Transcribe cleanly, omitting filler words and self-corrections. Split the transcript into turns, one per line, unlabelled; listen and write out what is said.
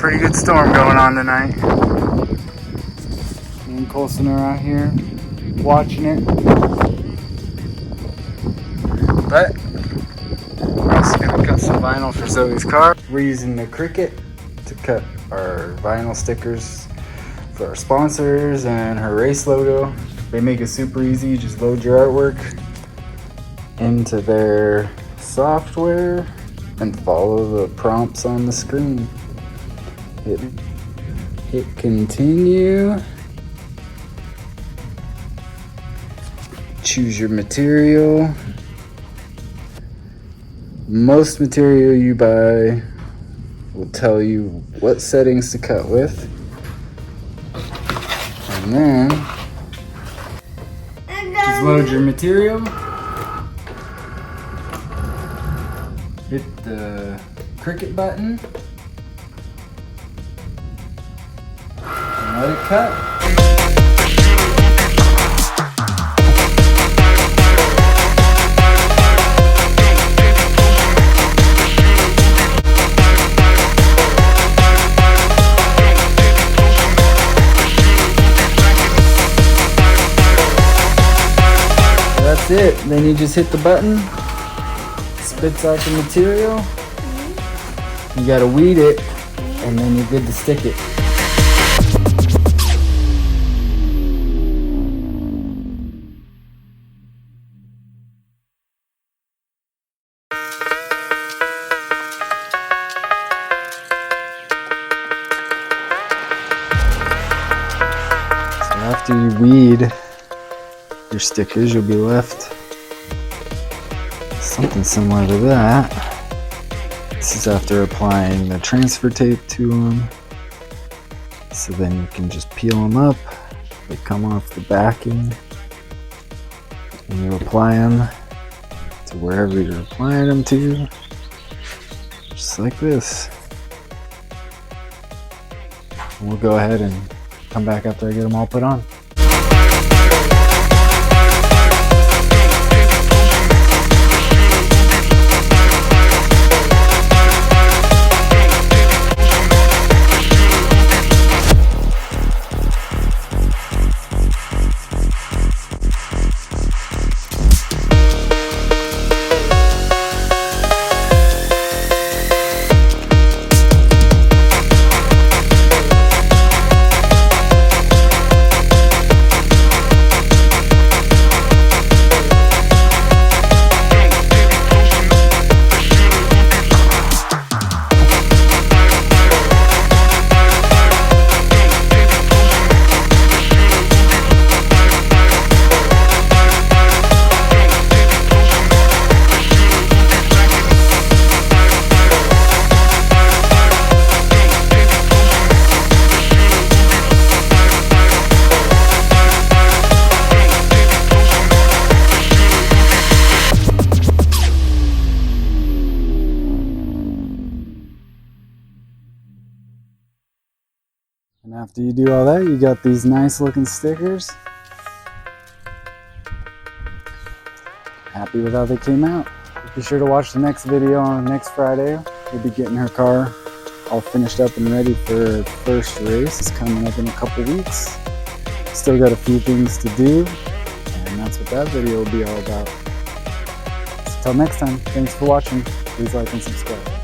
pretty good storm going on tonight. Me and Colson are out here watching it. But we're also gonna cut some vinyl for Zoe's car. We're using the Cricut to cut our vinyl stickers for our sponsors and her race logo. They make it super easy. You just load your artwork into their software and follow the prompts on the screen. Hit continue. Choose your material. Most material you buy will tell you what settings to cut with. And then just load your material. Hit the Cricut button. And let it cut. That's it. Then you just hit the button. Spits out the material. You gotta weed it, and then you're good to stick it. So after you weed your stickers, you'll be left something similar to that. This is after applying the transfer tape to them. So then you can just peel them up. They come off the backing. And you apply them to wherever you're applying them to. Just like this. And we'll go ahead and come back after I get them all put on. And after you do all that, you got these nice looking stickers. Happy with how they came out. Be sure to watch the next video on next Friday. We'll be getting her car all finished up and ready for her first race. It's coming up in a couple weeks. Still got a few things to do, and that's what that video will be all about. So till next time, thanks for watching. Please like and subscribe.